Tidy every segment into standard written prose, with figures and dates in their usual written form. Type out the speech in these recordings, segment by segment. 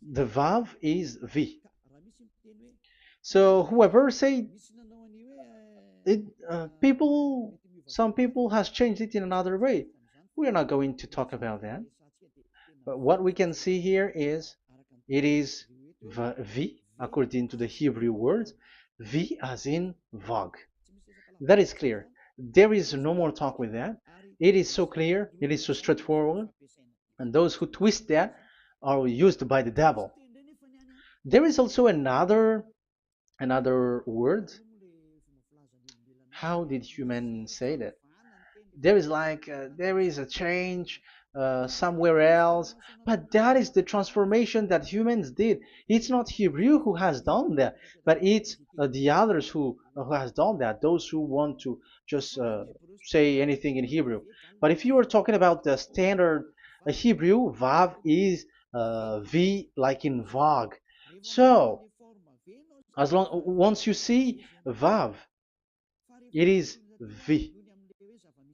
The Vav is V. So whoever say it, some people has changed it in another way. We are not going to talk about that. But what we can see here is it is V according to the Hebrew words, V as in Vog. That is clear. There is no more talk with that. It is so clear. It is so straightforward. And those who twist that are used by the devil. There is also another word. How did humans say that? There is there is a change somewhere else, but that is the transformation that humans did. It's not Hebrew who has done that, but it's the others who has done that. Those who want to just say anything in Hebrew. But if you are talking about the standard Hebrew, Vav is V like in Vog. So as long once you see Vav, it is V.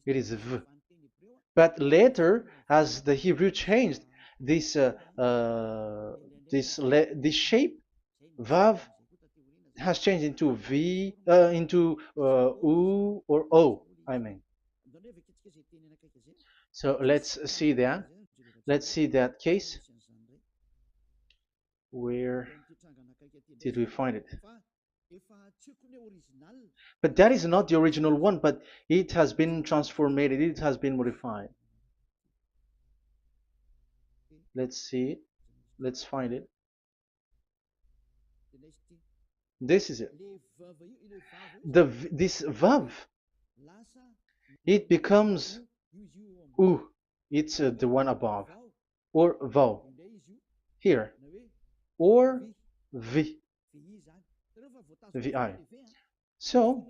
It is V. But later, as the Hebrew changed, this this shape Vav has changed into V into U or O. I mean. So let's see that. Let's see that case. Where did we find it? But that is not the original one, but it has been transformed, it has been modified. Let's see it. Let's find it. This is it. This vav, it becomes u. It's the one above, or vau here, or v, vi. So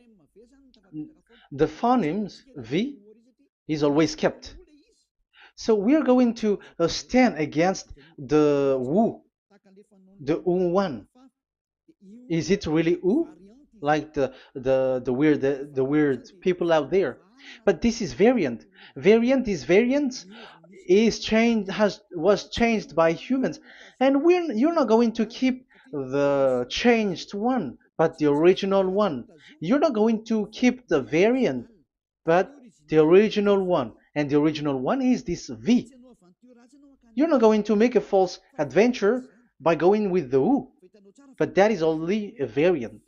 the phonemes v is always kept. So we are going to stand against the wu, the u one. Is it really u? Like the weird people out there. But this is variant. Variance is changed was changed by humans, and you're not going to keep the changed one, but the original one. You're not going to keep the variant, but the original one, and the original one is this V. You're not going to make a false adventure by going with the U, but that is only a variant.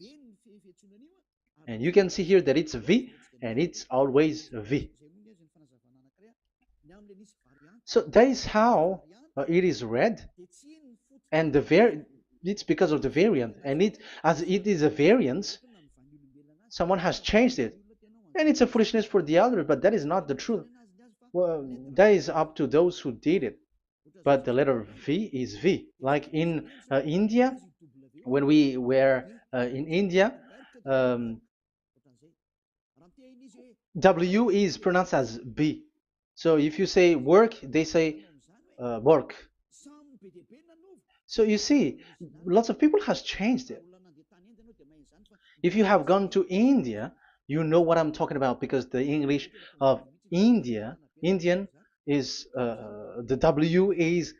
And you can see here that it's V and it's always V. So that is how it is read, and it's because of the variant, and as it is a variance, someone has changed it, and it's a foolishness for the other, but that is not the truth. Well, that is up to those who did it. But the letter V is V. Like in India, when we were in India, um, W is pronounced as B. So if you say work, they say work. So you see, lots of people has changed it. If you have gone to India, you know what I'm talking about, because the English of Indian is the W is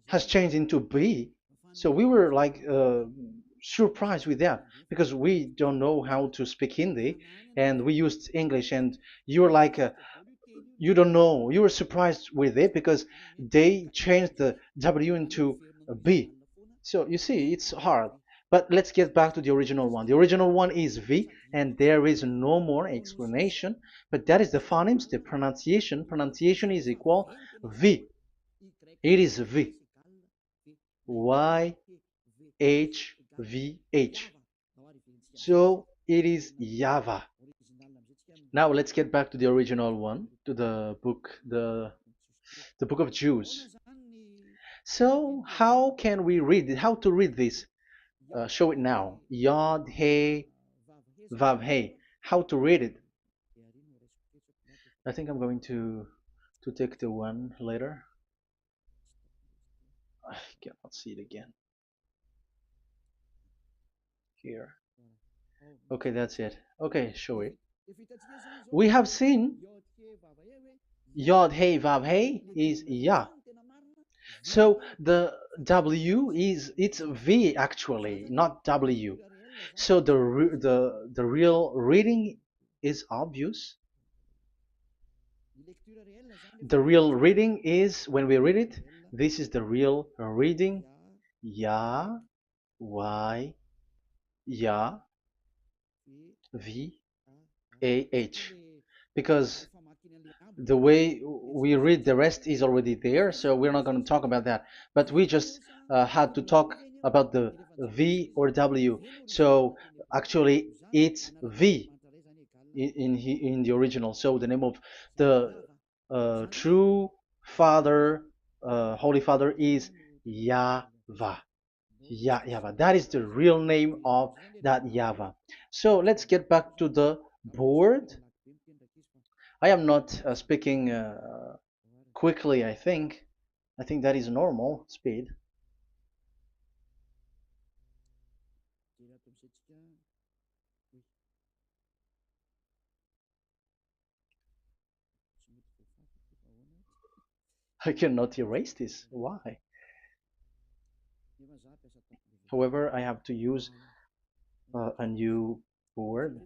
has changed into B. So we were like surprised with that, because we don't know how to speak Hindi, and we used English, and you're like you don't know. You were surprised with it because they changed the W into a B. So you see, it's hard. But let's get back to the original one. The original one is V, and there is no more explanation. But that is the phonemes, the pronunciation. Pronunciation is equal V. It is V. Y H V H. So it is YAHVAH. Now let's get back to the original one, to the book, the book of Jews. So how can we read it? How to read this? Show it now. Yod He Vav He. How to read it? I think I'm going to take the one later. I cannot see it again. Here. Okay, that's it. Okay, show it. We have seen Yod He Vav He is Yah. So the W is it's V actually, not W. So the real reading is obvious. The real reading is when we read it. This is the real reading. Ya, Y, Ya, V, A, H. Because the way we read the rest is already there, so we're not going to talk about that. But we just had to talk about the V or W. So actually, it's V in the original. So the name of the true Father, Holy Father, is YAHVAH. YAHVAH. That is the real name of that YAHVAH. So let's get back to the board. I am not speaking quickly, I think. I think that is normal speed. I cannot erase this. Why? However, I have to use a new board.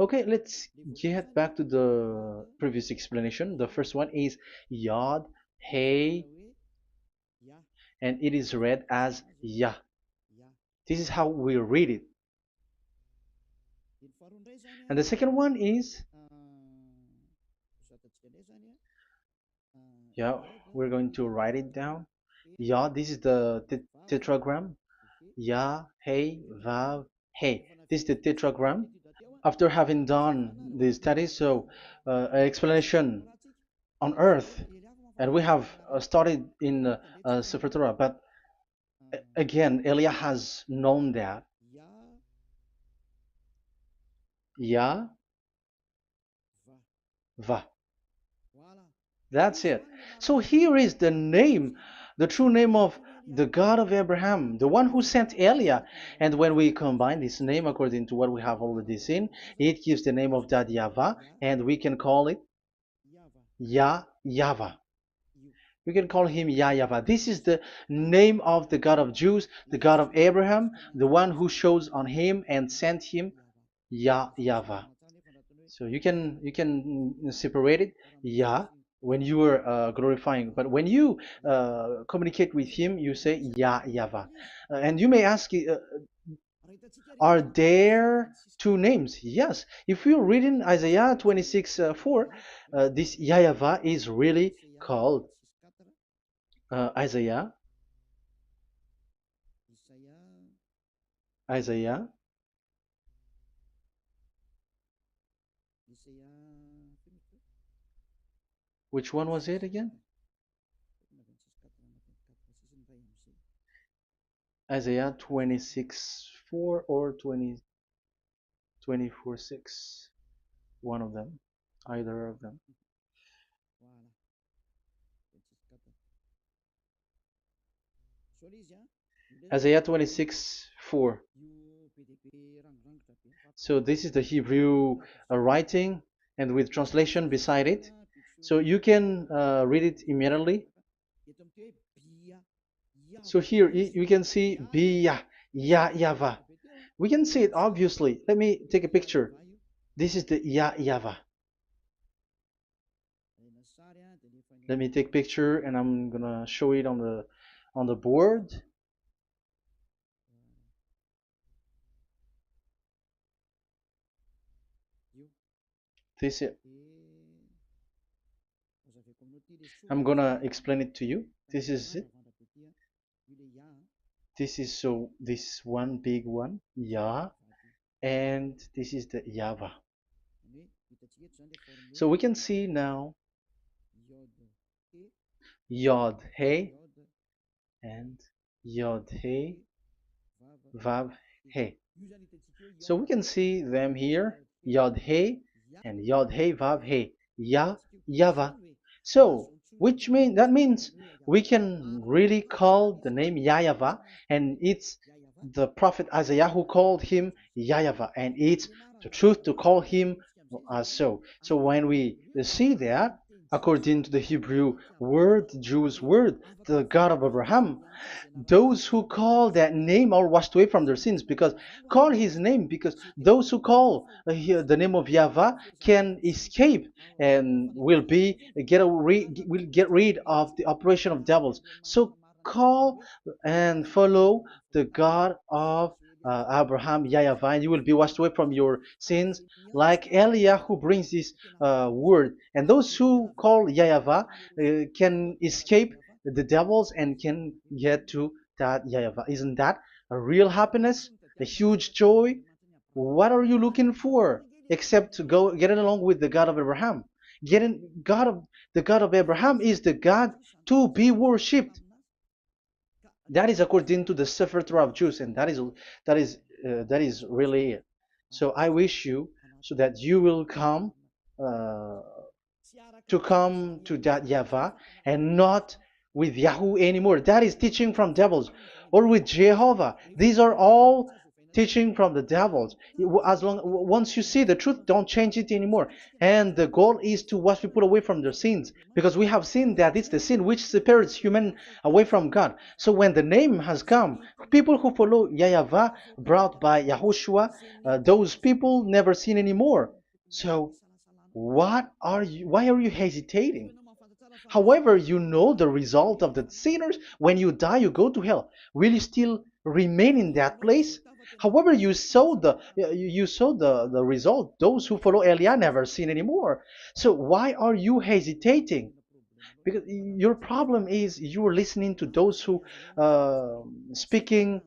Okay, let's get back to the previous explanation. The first one is Yod, Hey, and it is read as Yah. This is how we read it. And the second one is, yeah, we're going to write it down. Yah, this is the tetragram. Yah, Hey, Vav, Hey. This is the tetragram. After having done the studies, so an explanation on earth, and we have started in Sefer Torah, but again, Elia has known that. Yah, Va. That's it. So here is the name, the true name of the God of Abraham, the one who sent Elia. And when we combine this name according to what we have already seen, it gives the name of that Yahvah, and we can call it Yahvah. We can call him YAHVAH. This is the name of the God of Jews, the God of Abraham, the one who shows on him and sent him, YAHVAH. So you can separate it, Yah, when you are glorifying, but when you communicate with him, you say YAHVAH. And you may ask, are there two names? Yes. If you read in Isaiah 26:4, this YAHVAH is really called Isaiah, Isaiah. Which one was it again? Isaiah 26:4 or 24:6. One of them, either of them. Isaiah 26:4. So this is the Hebrew writing, and with translation beside it. So you can read it immediately. So here you can see Biyah, YAHVAH. We can see it obviously. Let me take a picture. This is the YAHVAH. Let me take picture, and I'm gonna show it on the board. This is, I'm gonna explain it to you. This is it. This is so this one big one, Yah, and this is the YAHVAH. So we can see now Yod He and Yod He Vav He. So we can see them here, Yod He and Yod He Vav He, YAHVAH. So that means we can really call the name YAHVAH, and it's the prophet Isaiah who called him YAHVAH, and it's the truth to call him as so. So when we see that, according to the Hebrew word, the Jewish word, the God of Abraham. Those who call that name are washed away from their sins, because call his name, because those who call the name of Yahweh can escape and will get rid of the operation of devils. So call and follow the God of Abraham, Yahweh, and you will be washed away from your sins, like Eliah who brings this word. And those who call Yahweh can escape the devils and can get to that Yahweh. Isn't that a real happiness, a huge joy? What are you looking for except to go getting along with the God of Abraham? Getting God of the God of Abraham is the God to be worshipped. That is according to the Sefer Torah of Jews, and that is really it. So I wish you so that you will uh, come to that Yahweh and not with Yahoo anymore. That is teaching from devils, or with Jehovah. These are all teaching from the devils. As long once you see the truth, don't change it anymore. And the goal is to wash people away from their sins, because we have seen that it's the sin which separates human away from God. So when the name has come, people who follow Yahweh brought by Yahushua, those people never sin anymore. So why are you hesitating? However, you know the result of the sinners. When you die, you go to hell. Will you still remain in that place? However, you saw the result. Those who follow Eliah never sin anymore. So why are you hesitating? Because your problem is you are listening to those who speaking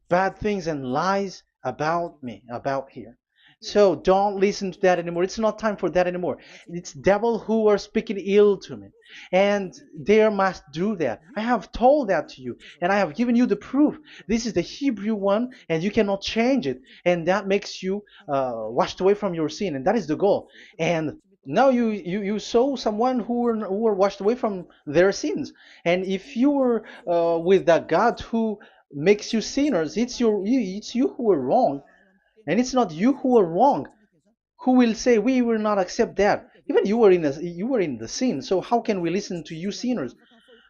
bad things and lies about me, about here. So don't listen to that anymore. It's not time for that anymore. It's devil who are speaking ill to me, and they must do that. I have told that to you, and I have given you the proof. This is the Hebrew one, and you cannot change it, and that makes you washed away from your sin, and that is the goal. And now you saw someone who were washed away from their sins. And if you were with that God who makes you sinners, it's you who are wrong, and it's not you who are wrong. Who will say we will not accept that? Even you were in the sin, so how can we listen to you sinners?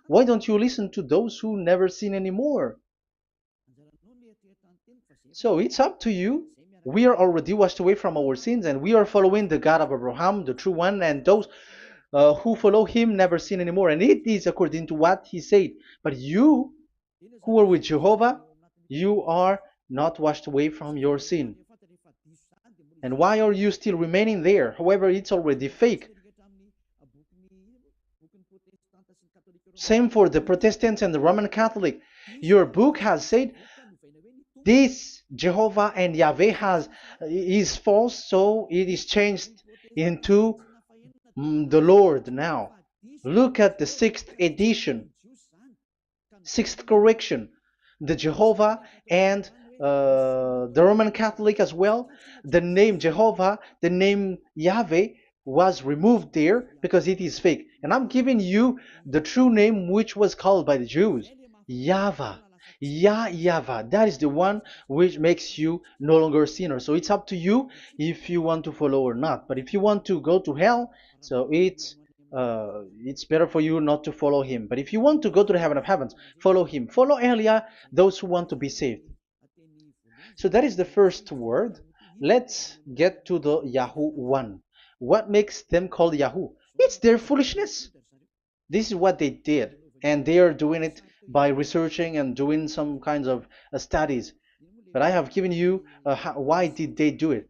Why don't you listen to those who never sin anymore? So it's up to you. We are already washed away from our sins, and we are following the God of Abraham, the true one, and those who follow him never sin anymore. And it is according to what he said. But you who are with Jehovah, you are not washed away from your sin. And why are you still remaining there? However, it's already fake. Same for the Protestants and the Roman Catholic. Your book has said this Jehovah and Yahweh is false, so it is changed into the Lord now. Look at the sixth edition, sixth correction. The Jehovah and the Roman Catholic as well. The name Jehovah, the name Yahweh was removed there because it is fake. And I'm giving you the true name which was called by the Jews, YAHVAH. Yahvah. That is the one which makes you no longer a sinner. So it's up to you if you want to follow or not. But if you want to go to hell, so it's better for you not to follow him. But if you want to go to the heaven of heavens, follow him. Follow Eliah, those who want to be saved. So that is the first word. Let's get to the Yahoo one. What makes them called Yahoo? It's their foolishness. This is what they did, and they are doing it by researching and doing some kinds of studies. But I have given you why did they do it.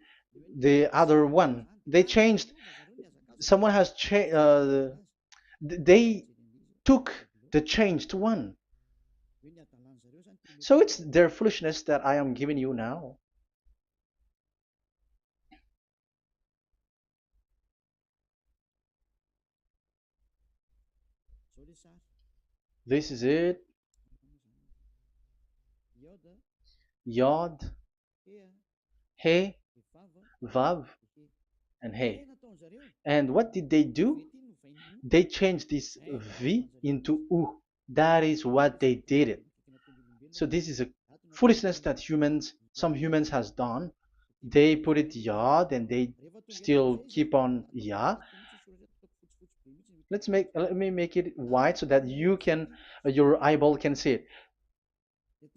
The other one, they changed. Someone has changed. They took the changed one. So it's their foolishness that I am giving you now. This is it. Yod, He, Vav, and He. And what did they do? They changed this V into U. That is what they did it. So this is a foolishness that some humans has done. They put it Yod and they still keep on Ya. Let me make it white so that your eyeball can see it.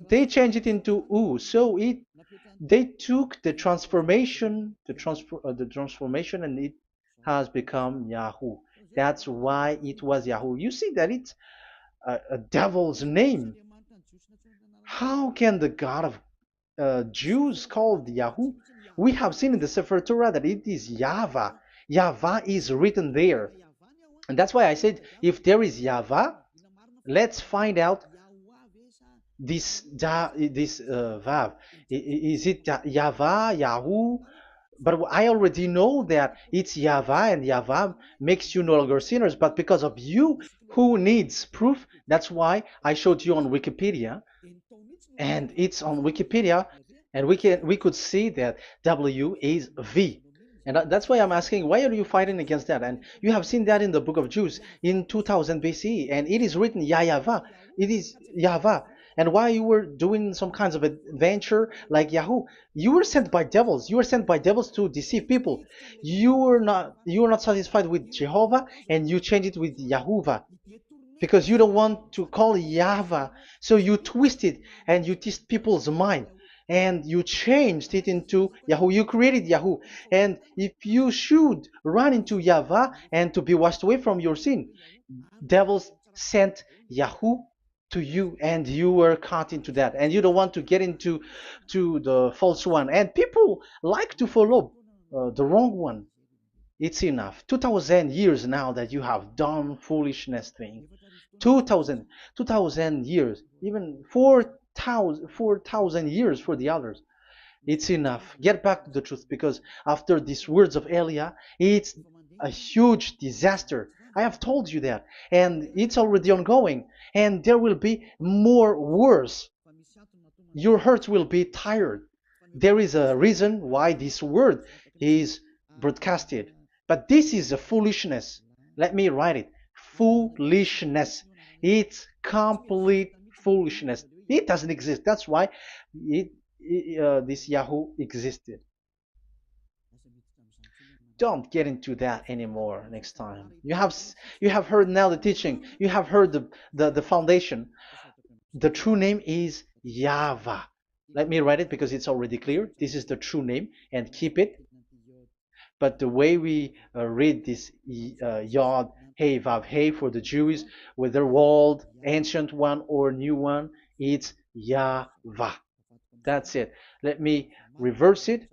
They changed it into U, so it they took the transformation, and it has become Yahoo. That's why it was Yahoo. You see that it's a devil's name. How can the God of Jews called Yahoo? We have seen in the Sefer Torah that it is YAHVAH. YAHVAH is written there. And that's why I said, if there is YAHVAH, let's find out this Vav. Is it YAHVAH, Yahoo? But I already know that it's YAHVAH, and YAHVAH makes you no longer sinners. But because of you, who needs proof, that's why I showed you on Wikipedia, and it's on Wikipedia, and we could see that W is V. And that's why I'm asking, why are you fighting against that? And you have seen that in the book of Jude in 2000 BCE, and it is written YAHVAH. It is YAHVAH. And why you were doing some kinds of adventure like Yahoo? You were sent by devils. You were sent by devils to deceive people. You were not satisfied with Jehovah, and you changed it with Yahuwah because you don't want to call Yahvah. So you twist it and you twist people's mind, and you changed it into Yahoo. You created Yahoo. And if you should run into Yahvah and to be washed away from your sin, devils sent Yahoo to you, and you were caught into that, and you don't want to get into the false one, and people like to follow the wrong one. It's enough. 2000 years now that you have done foolishness thing. 2000 years, even 4,000 years for the others. It's enough. Get back to the truth, because after these words of Elia, it's a huge disaster. I have told you that, and it's already ongoing, and there will be more worse. Your hearts will be tired. There is a reason why this word is broadcasted, but this is a foolishness. Let me write it. Foolishness. It's complete foolishness. It doesn't exist. That's why this Yahoo existed. Don't get into that anymore next time. You have heard now the teaching. You have heard the foundation. The true name is YAHVAH. Let me write it because it's already clear. This is the true name, and keep it. But the way we read this Yod, Hey, Vav, Hey for the Jews, whether old, ancient one, or new one, it's YAHVAH. That's it. Let me reverse it.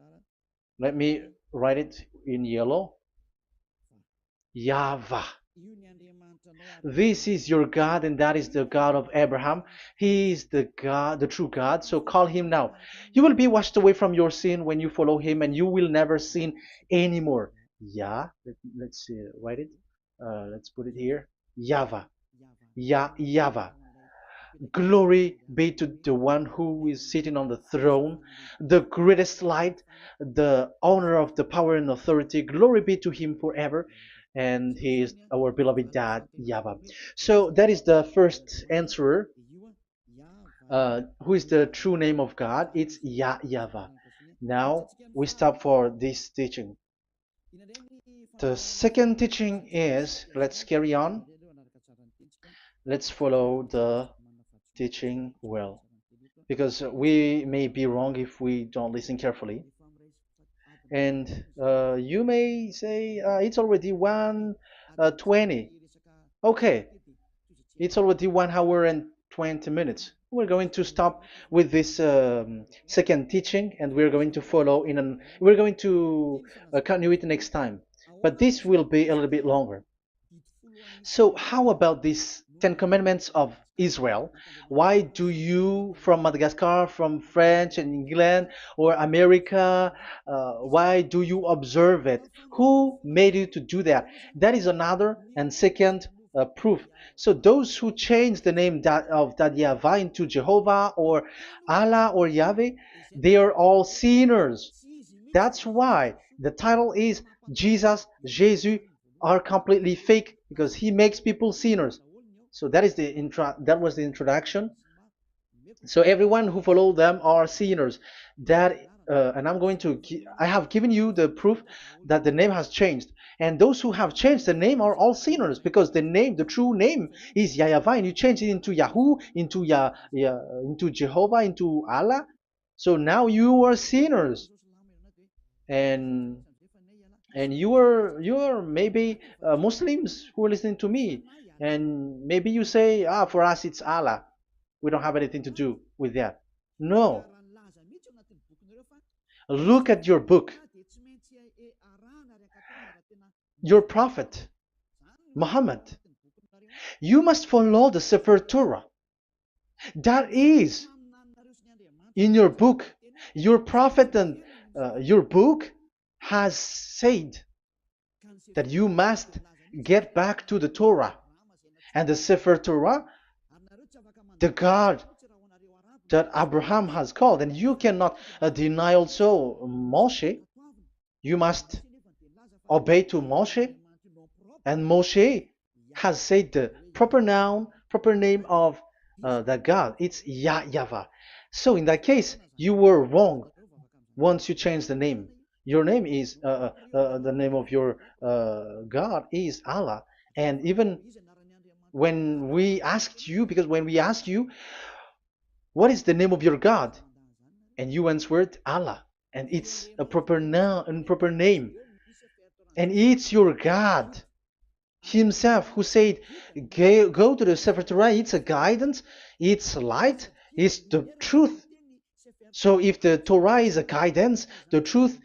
Let me write it in yellow. YAHVAH. This is your God, and that is the God of Abraham. He is the God, the true God. So call him now. You will be washed away from your sin when you follow him, and you will never sin anymore. Let's see, write it. Let's put it here. YAHVAH. YAHVAH. Glory be to the one who is sitting on the throne, the greatest light, the owner of the power and authority. Glory be to him forever. And he is our beloved dad, YAHVAH. So that is the first answer. Who is the true name of God? It's YAHVAH. Now we stop for this teaching. The second teaching is, let's carry on. Let's follow the teaching well, because we may be wrong if we don't listen carefully. And you may say it's already 1:20. Okay, it's already 1 hour and 20 minutes. We're going to stop with this second teaching, and we're going to follow we're going to continue it next time. But this will be a little bit longer. So how about these 10 commandments of Israel? Why do you from Madagascar, from France and England or America, why do you observe it? Who made you to do that? That is another and second proof. So those who change the name of that Yahvah into Jehovah or Allah or Yahweh, they are all sinners. That's why the title is Jesus are completely fake, because he makes people sinners. So that is that was the introduction. So everyone who follow them are sinners. That and I'm going to I have given you the proof that the name has changed, and those who have changed the name are all sinners, because the true name is YAHVAH, and you change it into Yahoo, into into Jehovah, into Allah. So now you are sinners, and you are maybe Muslims who are listening to me, and maybe you say, ah, for us it's Allah. We don't have anything to do with that. No, look at your book. Your prophet Muhammad. You must follow the Sefer Torah. That is in your book. Your prophet and your book has said that you must get back to the Torah. And the Sefer Torah, the God that Abraham has called. And you cannot deny also Moshe. You must obey to Moshe. And Moshe has said the proper noun, proper name of the God. It's YAHVAH. So in that case, you were wrong once you change the name. Your name is, the name of your God is Allah. And even when we asked you, because when we asked you, what is the name of your God? And you answered Allah. And it's a proper noun and proper name. And it's your God Himself who said, go to the Sefer Torah. It's a guidance, it's light, it's the truth. So if the Torah is a guidance, the truth,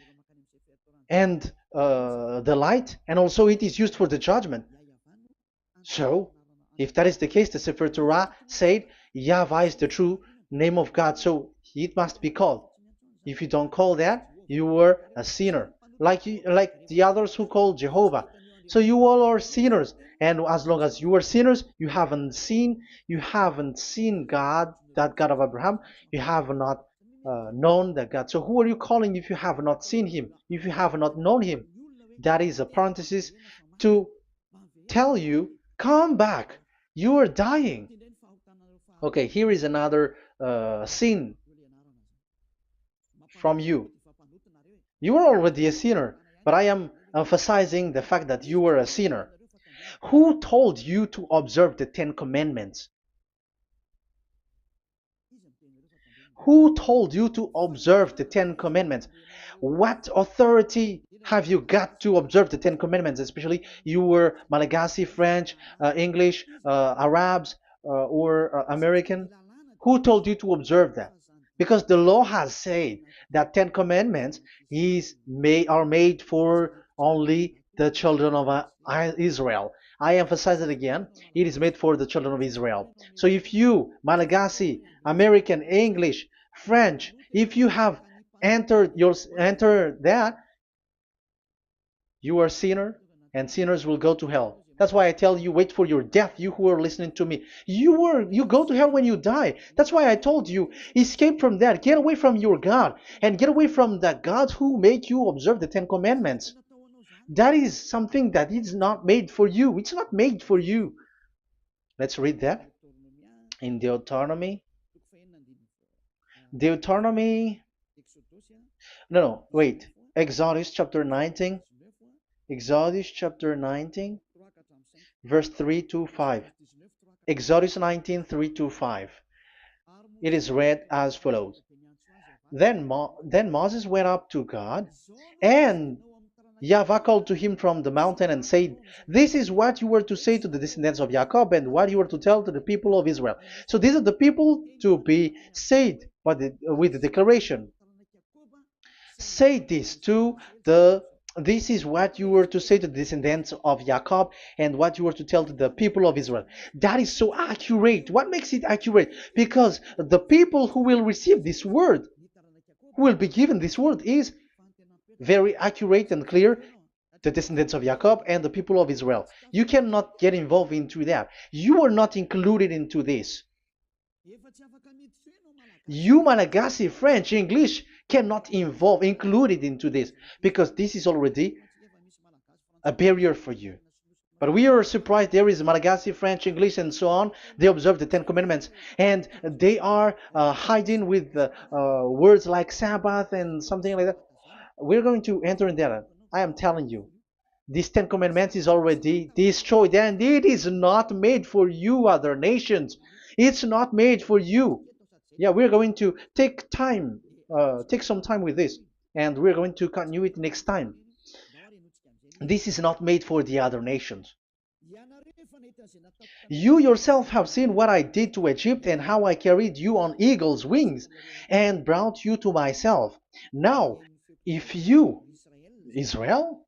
and the light, and also it is used for the judgment. So if that is the case, the Sefer Torah said YAHVAH is the true name of God, so it must be called. If you don't call that, you were a sinner, like the others who call Jehovah. So you all are sinners, and as long as you are sinners, you haven't seen God, that God of Abraham. You have not known that God. So who are you calling if you have not seen Him? If you have not known Him? That is a parenthesis to tell you, come back. You are dying. Okay, here is another sin from you. You are already a sinner, but I am emphasizing the fact that you were a sinner. Who told you to observe the 10 Commandments? Who told you to observe the 10 Commandments? What authority have you got to observe the 10 Commandments? Especially you were Malagasy, French, English, Arabs, or American. Who told you to observe that? Because the law has said that 10 Commandments are made for only the children of Israel. I emphasize it again. It is made for the children of Israel. So if you, Malagasy, American, English, French, if you have entered that, you are a sinner, and sinners will go to hell. That's why I tell you, wait for your death, you who are listening to me. You go to hell when you die. That's why I told you, escape from that. Get away from your God, and get away from the God who made you observe the 10 Commandments. That is something that is not made for you. It's not made for you. Let's read that in Deuteronomy. No, wait. Exodus chapter 19. Exodus chapter 19, verse 3 to 5. Exodus 19, 3 to 5. It is read as follows. Then Moses went up to God, and YAHVAH called to him from the mountain and said, this is what you were to say to the descendants of Jacob, and what you were to tell to the people of Israel. So these are the people to be saved with the declaration. Say this this is what you were to say to the descendants of Jacob, and what you were to tell to the people of Israel. That is so accurate. What makes it accurate? Because the people who will receive this word, who will be given this word, is very accurate and clear. The descendants of Jacob and the people of Israel. You cannot get involved into that. You are not included into this. You, Malagasy, French, English, cannot included into this, because this is already a barrier for you. But we are surprised there is Malagasy, French, English, and so on. They observe the Ten Commandments, and they are hiding with words like Sabbath and something like that. We're going to enter in that. I am telling you, this Ten Commandments is already destroyed, and it is not made for you, other nations. It's not made for you. Yeah, we're going to take some time with this, and we're going to continue it next time. This is not made for the other nations. You yourself have seen what I did to Egypt and how I carried you on eagle's wings and brought you to myself. Now, if you, Israel,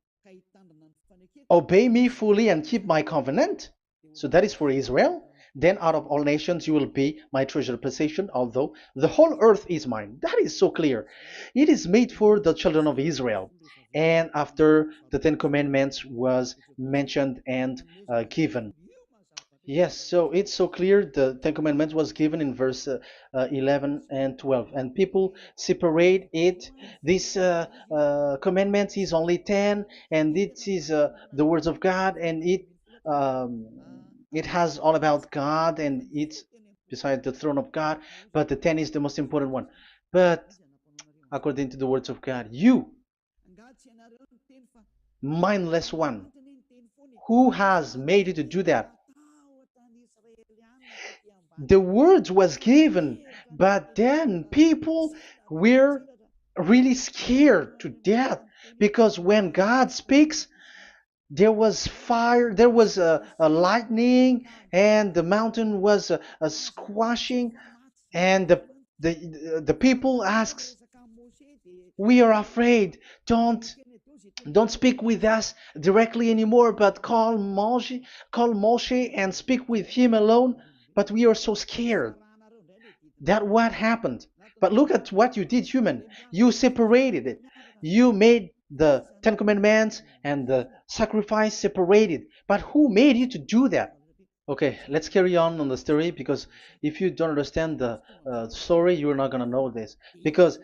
obey me fully and keep my covenant, so that is for Israel, then out of all nations you will be my treasured possession, although the whole earth is mine. That is so clear. It is made for the children of Israel. And after the Ten Commandments was mentioned and given. Yes, so it's so clear. The Ten Commandments was given in verse 11 and 12, and people separate it. This commandment is only 10, and it is the words of God, and um, it has all about God, and it's beside the throne of God. But the 10 is the most important one. But according to the words of God, you, mindless one, who has made you to do that? The word was given, but then people were really scared to death because when God speaks, there was fire, there was a lightning, and the mountain was a squashing, and the people asks, "We are afraid. Don't speak with us directly anymore, but call Moshe and speak with him alone." But we are so scared. That what happened. But look at what you did, human. You separated it. You made the Ten Commandments and the sacrifice separated. But who made you to do that? Okay, let's carry on the story because if you don't understand the story, you're not gonna know this. Because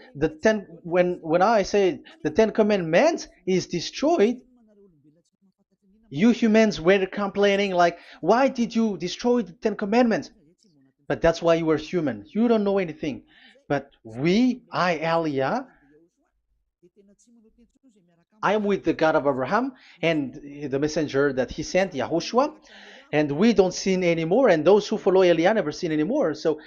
when I say the Ten Commandments is destroyed, you humans were complaining like, why did you destroy the Ten Commandments? But that's why you were human. You don't know anything. But Elia, I am with the God of Abraham and the messenger that he sent, YAHOSHUAH, and we don't sin anymore, and those who follow Elia never sin anymore. So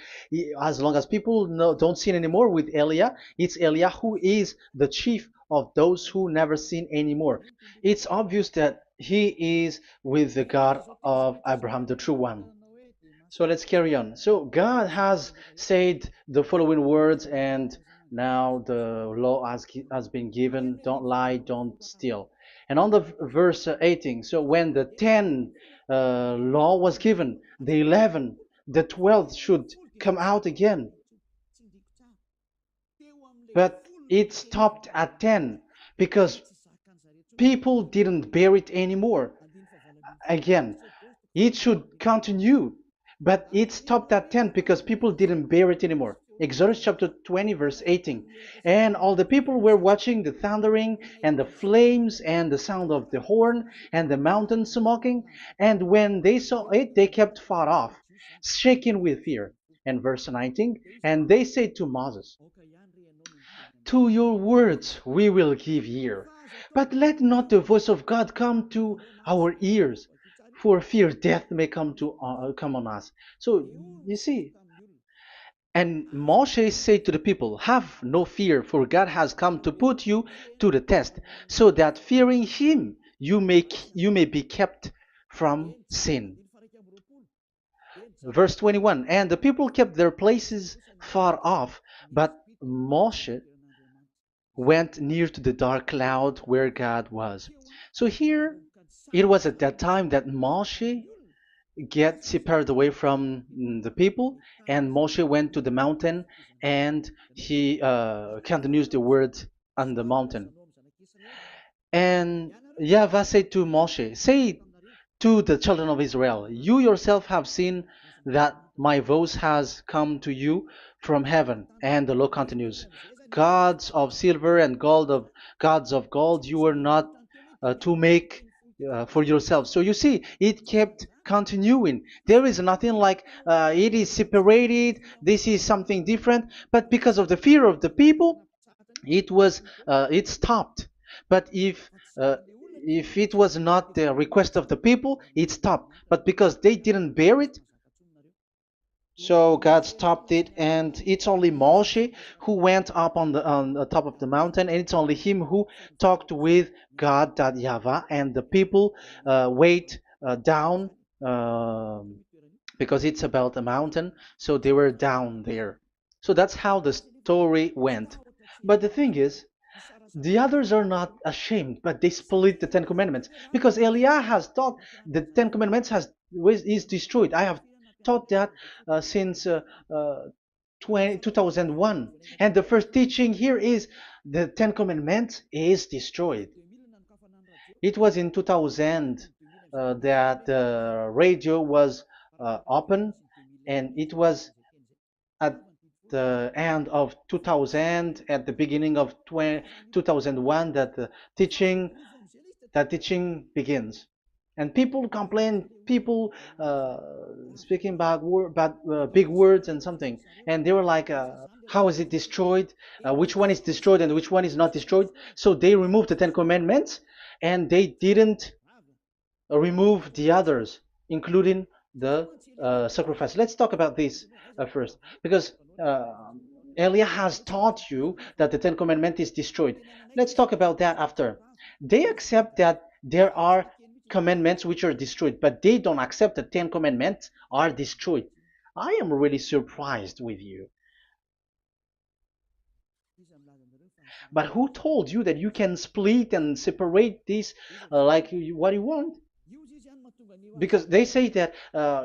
as long as people don't sin anymore with Elia, it's Elia who is the chief of those who never sin anymore. It's obvious that he is with the God of Abraham, the true one. So let's carry on. So God has said the following words, and now the law has been given: don't lie, don't steal. And on the verse 18, so when the 10 law was given, the 11, the 12th should come out again. But it stopped at 10 because people didn't bear it anymore. Again, it should continue, but it stopped at 10 because people didn't bear it anymore. Exodus chapter 20, verse 18. And all the people were watching the thundering and the flames and the sound of the horn and the mountain smoking. And when they saw it, they kept far off, shaking with fear. And verse 19, and they said to Moses, to your words we will give ear, but let not the voice of God come to our ears, for fear death may come on us. So you see, and Moshe said to the people, have no fear, for God has come to put you to the test, so that fearing him you may be kept from sin. Verse 21, and the people kept their places far off, but Moshe went near to the dark cloud where God was. So here, it was at that time that Moshe get separated away from the people, and Moshe went to the mountain, and he continues the word on the mountain. And YAHVAH said to Moshe, say to the children of Israel, you yourself have seen that my voice has come to you from heaven. And the law continues, gods of silver and gods of gold you were not to make for yourself. So you see, it kept continuing. There is nothing like it is separated. This is something different. But because of the fear of the people, it stopped. But if it was not the request of the people, it stopped. But because they didn't bear it, so God stopped it, and it's only Moshe who went up on the top of the mountain, and it's only him who talked with God, that YAHVAH, and the people wait down, because it's about a mountain, so they were down there. So that's how the story went. But the thing is, the others are not ashamed, but they split the Ten Commandments because Eliah has taught the Ten Commandments is destroyed. I have taught that since 2001, and the first teaching here is the Ten Commandments is destroyed. It was in 2000 that the radio was open, and it was at the end of 2000, at the beginning of 2001, that the teaching begins. And people complain, people speaking bad big words and something, and they were like, how is it destroyed, which one is destroyed and which one is not destroyed. So they removed the Ten Commandments, and they didn't remove the others, including the sacrifice. Let's talk about this first, because Elia has taught you that the Ten Commandments is destroyed. Let's talk about that after. They accept that there are commandments which are destroyed, but they don't accept that 10 commandments are destroyed. I am really surprised with you. But who told you that you can split and separate this what you want? Because they say that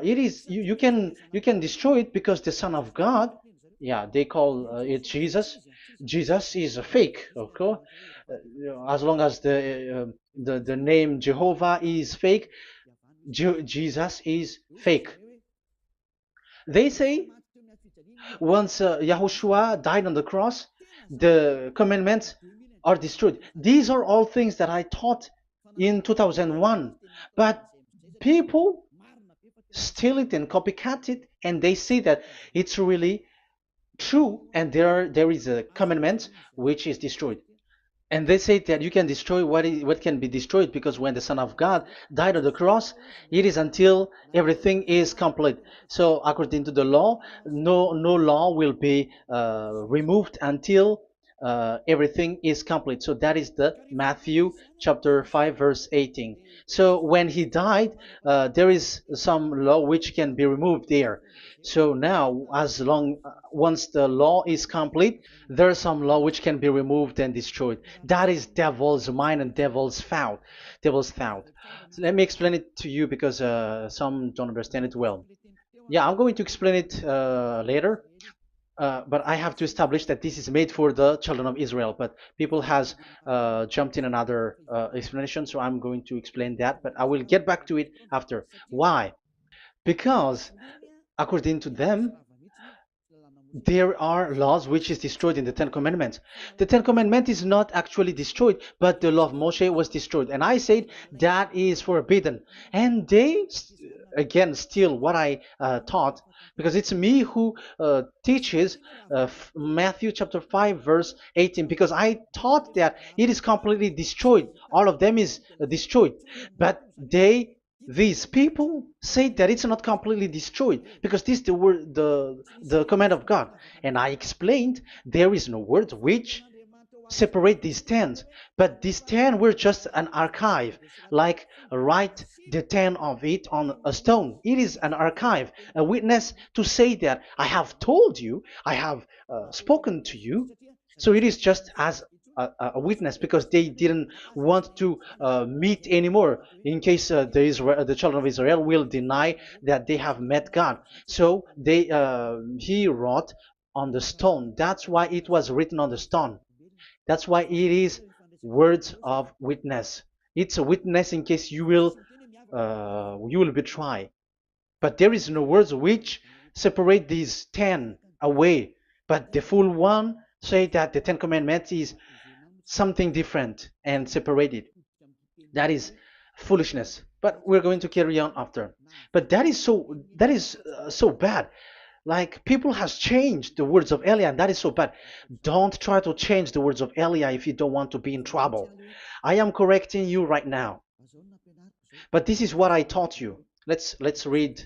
it is you can destroy it because the Son of God, yeah, they call it Jesus. Jesus is a fake, okay? As long as the name Jehovah is fake, Jesus is fake. They say once Yahushua died on the cross, the commandments are destroyed. These are all things that I taught in 2001, but people steal it and copycat it, and they say that it's really true, and there is a commandment which is destroyed. And they say that you can destroy what can be destroyed, because when the Son of God died on the cross, it is until everything is complete. So according to the law, no law will be removed until everything is complete. So that is the Matthew chapter 5 verse 18. So when he died, there is some law which can be removed there. So now, as long once the law is complete, there is some law which can be removed and destroyed. That is devil's mind and devil's thought. Devil's thought. So let me explain it to you, because some don't understand it well. Yeah, I'm going to explain it later. But I have to establish that this is made for the children of Israel. But people has jumped in another explanation, so I'm going to explain that. But I will get back to it after. Why? Because according to them, there are laws which is destroyed in the Ten Commandments. The Ten Commandment is not actually destroyed, but the law of Moshe was destroyed. And I said that is forbidden. And they, again, steal what I taught, because it's me who teaches Matthew chapter 5 verse 18, because I taught that it is completely destroyed. All of them is destroyed. But these people say that it's not completely destroyed, because this is the word, the command of God. And I explained there is no word which separate these 10, but these 10 were just an archive, like write the 10 of it on a stone. It is an archive, a witness to say that I have told you, I have spoken to you. So it is just as a witness, because they didn't want to meet anymore, in case the children of Israel will deny that they have met God. So he wrote on the stone. That's why it was written on the stone. That's why it is words of witness. It's a witness in case you will betray. But there is no words which separate these 10 away. But the full one say that the Ten Commandments is something different and separated. That is foolishness. But we're going to carry on after. But that is so bad. Like people has changed the words of Elia, and that is so bad. Don't try to change the words of Elia if you don't want to be in trouble. I am correcting you right now. But this is what I taught you. Let's read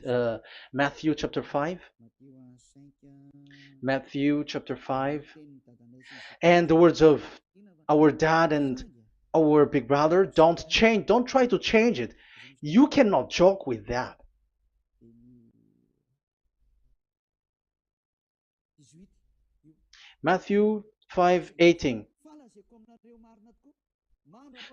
Matthew chapter 5. Matthew chapter 5. And the words of our dad and our big brother, don't try to change it. You cannot joke with that. Matthew 5:18.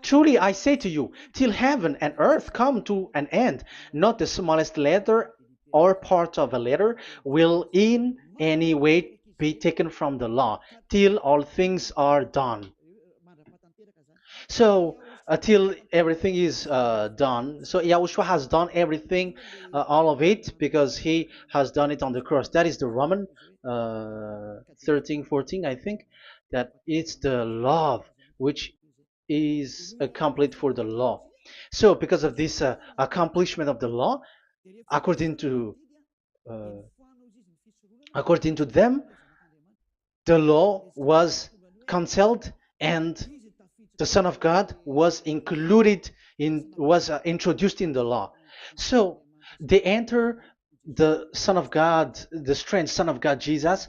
Truly I say to you, till heaven and earth come to an end, not the smallest letter or part of a letter will in any way be taken from the law, till all things are done. So until everything is done, so Yahushua has done everything, all of it, because he has done it on the cross. That is the Roman 13, 14, I think, that it's the love which is complete for the law. So because of this accomplishment of the law, according to uh, according to them, the law was cancelled and the Son of God was included in was introduced in the law. So they enter the Son of God, the strange Son of God Jesus,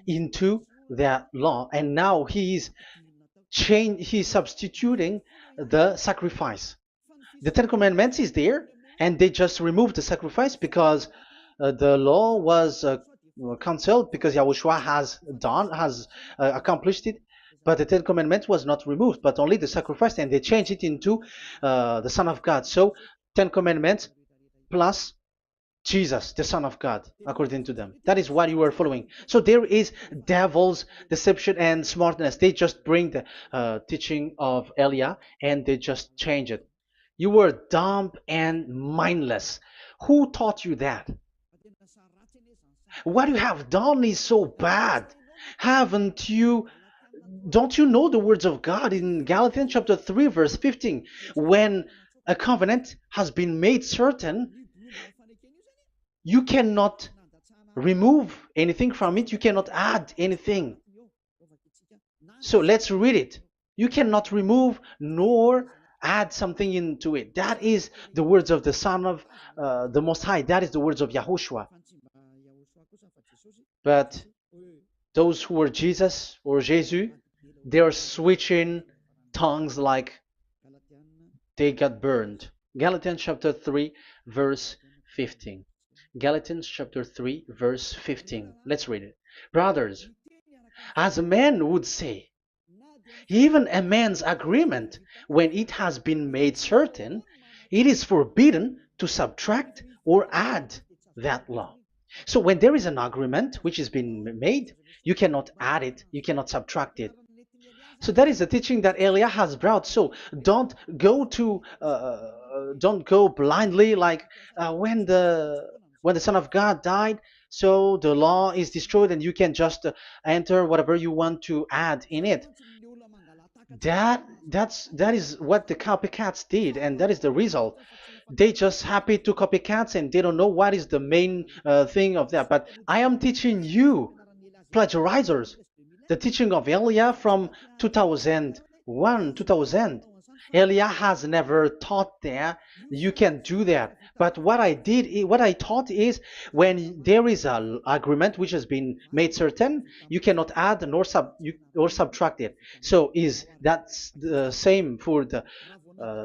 into that law, and now he's substituting the sacrifice. The Ten Commandments is there, and they just removed the sacrifice because the law was cancelled because Yahushua has accomplished it. But the Ten Commandments was not removed, but only the sacrifice, and they changed it into the Son of God. So Ten Commandments plus Jesus, the Son of God, according to them. That is what you are following. So there is devil's deception and smartness. They just bring the teaching of Elia and they just change it. You were dumb and mindless. Who taught you that? What you have done is so bad. Haven't you? Don't you know the words of God in Galatians chapter 3, verse 15? When a covenant has been made certain, you cannot remove anything from it, you cannot add anything. So let's read it. You cannot remove nor add something into it. That is the words of the Son of the Most High. That is the words of Yahushua. But those who were Jesus or Jesus, they are switching tongues like they got burned. Galatians chapter 3, verse 15. Galatians chapter 3, verse 15. Let's read it. Brothers, as a man would say, even a man's agreement, when it has been made certain, it is forbidden to subtract or add that law. So when there is an agreement which has been made, you cannot add it, you cannot subtract it. So that is the teaching that Elia has brought. So don't go blindly like when the Son of God died. So the law is destroyed, and you can just enter whatever you want to add in it. That is what the copycats did, and that is the result. They just happy to copycats, and they don't know what is the main thing of that. But I am teaching you, plagiarizers, the teaching of Elia from 2001, 2000. Elia has never taught that you can do that. But what I taught is when there is an agreement which has been made certain, you cannot add or subtract it. So is that the same for the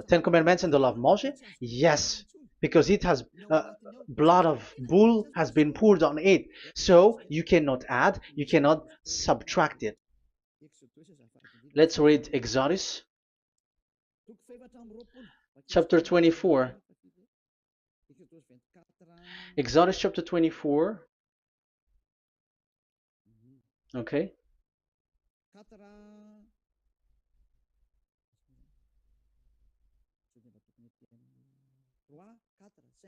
Ten Commandments and the law of Moshe? Yes, because it has blood of bull has been poured on it. So you cannot add, you cannot subtract it. Let's read Exodus chapter 24. Exodus chapter 24. Okay.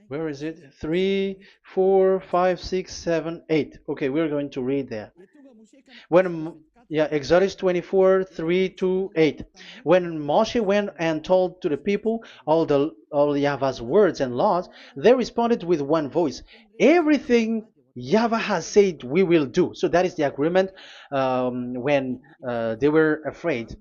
Where is it? 3, 4, 5, 6, 7, 8. Okay, we're going to read there. Yeah, Exodus 24, 3 to 8. When Moshe went and told to the people all Yahweh's words and laws, they responded with one voice. Everything Yahweh has said we will do. So that is the agreement when they were afraid.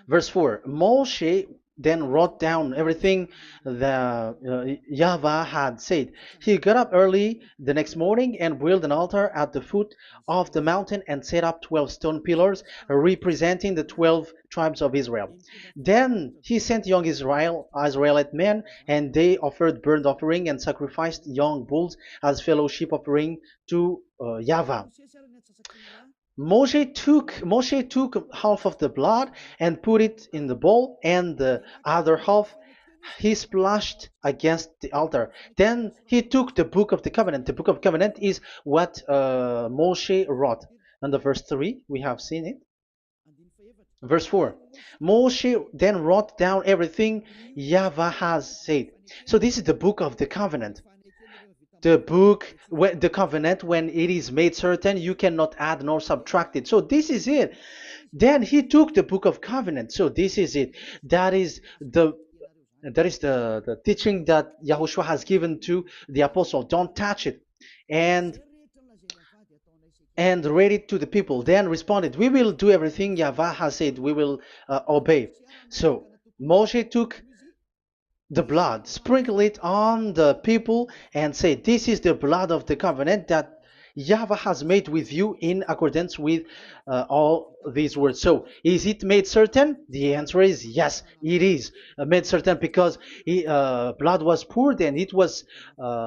Verse 4, Moshe then wrote down everything the Yahweh had said. He got up early the next morning and built an altar at the foot of the mountain and set up 12 stone pillars representing the 12 tribes of Israel. Then he sent young Israelite men, and they offered burnt offering and sacrificed young bulls as fellowship offering to Yahweh. Moshe took half of the blood and put it in the bowl, and the other half he splashed against the altar. Then he took the book of the covenant. The book of covenant is what Moshe wrote. And the verse 3, we have seen it. Verse 4, Moshe then wrote down everything Yahweh has said. So this is the book of the covenant. The covenant, when it is made certain, you cannot add nor subtract it. So this is it. Then he took the book of covenant. So this is it. That is the teaching that Yahushua has given to the apostle. Don't touch it. And read it to the people. Then responded, we will do everything Yahweh has said. We will obey. So Moshe took the blood, sprinkle it on the people, and say, this is the blood of the covenant that Yahweh has made with you in accordance with all these words. So, is it made certain? The answer is yes, it is made certain, because blood was poured and it was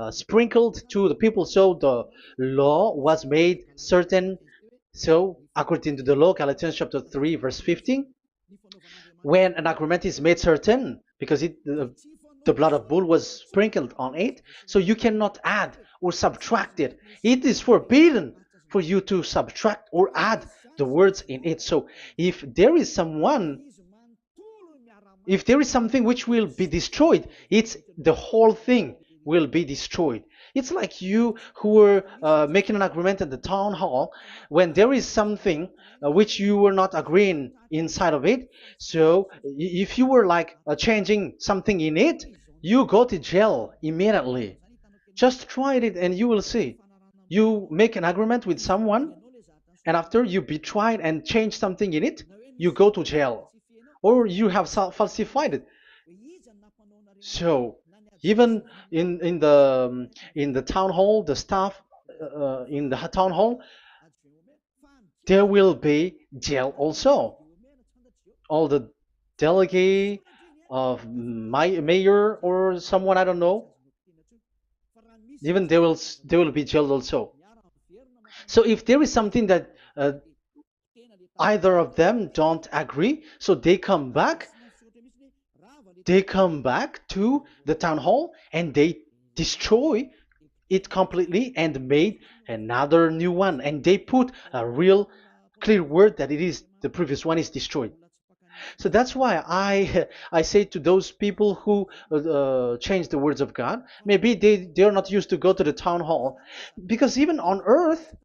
sprinkled to the people. So, the law was made certain. So, according to the law, Galatians chapter 3, verse 15, when an agreement is made certain, because the blood of bull was sprinkled on it, so you cannot add or subtract it. It is forbidden for you to subtract or add the words in it. So if there is something which will be destroyed, it's the whole thing will be destroyed. It's like you who were making an agreement at the town hall, when there is something which you were not agreeing inside of it. So if you were like changing something in it, you go to jail immediately. Just try it and you will see. You make an agreement with someone, and after you betray and change something in it, you go to jail, or you have falsified it. So even in the town hall, the staff in the town hall, there will be jail also. All the delegate of my mayor or someone, I don't know, even they will be jailed also. So if there is something that either of them don't agree, so they come back to the town hall and they destroy it completely and made another new one, and they put a real clear word that it is the previous one is destroyed. So that's why I say to those people who change the words of God, maybe they're not used to go to the town hall, because even on earth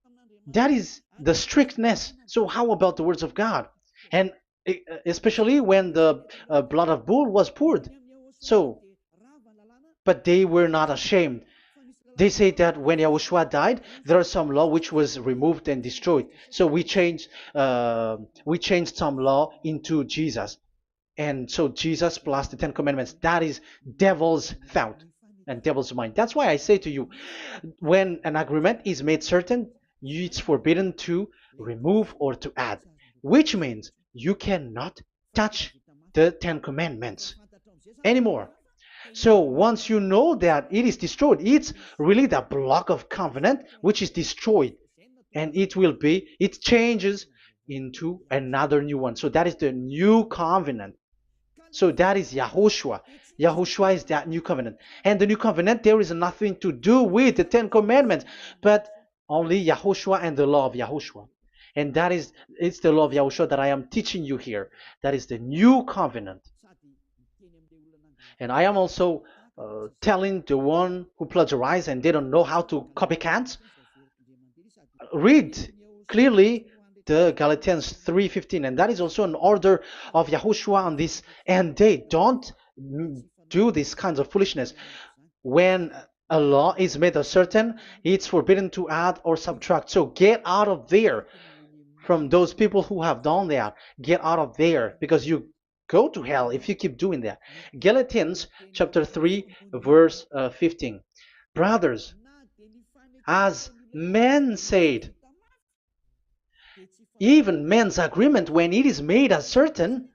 that is the strictness. So how about the words of God? And especially when the blood of bull was poured. So, but they were not ashamed. They say that when Yahushua died, there are some law which was removed and destroyed. So we changed some law into Jesus, and so Jesus plus the Ten Commandments. That is devil's thought and devil's mind. That's why I say to you, when an agreement is made certain, it's forbidden to remove or to add, which means you cannot touch the Ten Commandments anymore. So once you know that it is destroyed, it's really the block of covenant which is destroyed, and it changes into another new one. So that is the new covenant. So that is Yahushua. Yahushua is that new covenant. And the new covenant, there is nothing to do with the Ten Commandments, but only Yahushua and the law of Yahushua. And it's the law of Yahushua that I am teaching you here. That is the new covenant. And I am also telling the one who plagiarized and they don't know how to copycat, read clearly the Galatians 3:15, and that is also an order of Yahushua on this end day. Don't do these kinds of foolishness. When a law is made uncertain, it's forbidden to add or subtract. So get out of there from those people who have done that. Get out of there, because you go to hell if you keep doing that. Galatians chapter 3 verse 15. Brothers, as men said, even men's agreement, when it is made uncertain,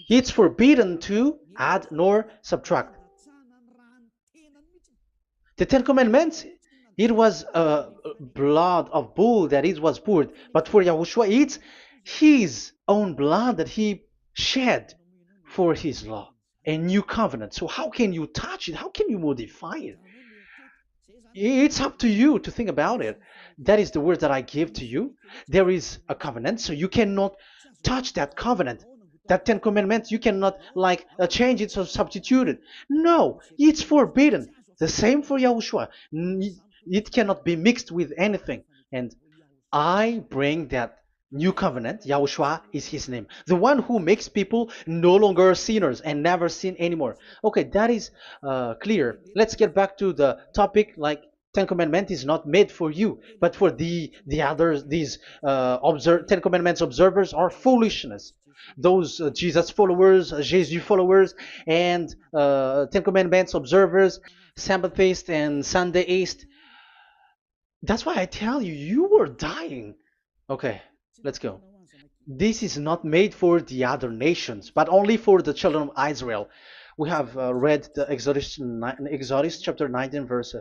it's forbidden to add nor subtract. The Ten Commandments, it was blood of bull that it was poured, but for Yahushua, it's his own blood that he shed for his law, a new covenant. So how can you touch it? How can you modify it? It's up to you to think about it. That is the word that I give to you. There is a covenant, so you cannot touch that covenant. That Ten Commandments, you cannot change it or substitute it. No, it's forbidden. The same for Yahushua. It cannot be mixed with anything. And I bring that new covenant. Yahushua is his name. The one who makes people no longer sinners and never sin anymore. Okay, that is clear. Let's get back to the topic. Ten Commandments is not made for you, but for the others. These Ten Commandments observers are foolishness. Those Jesus followers, Jesus followers, and Ten Commandments observers, Sabbathists and Sundayist. That's why I tell you, you were dying. Okay, let's go. This is not made for the other nations, but only for the children of Israel. We have read the Exodus chapter 19, verse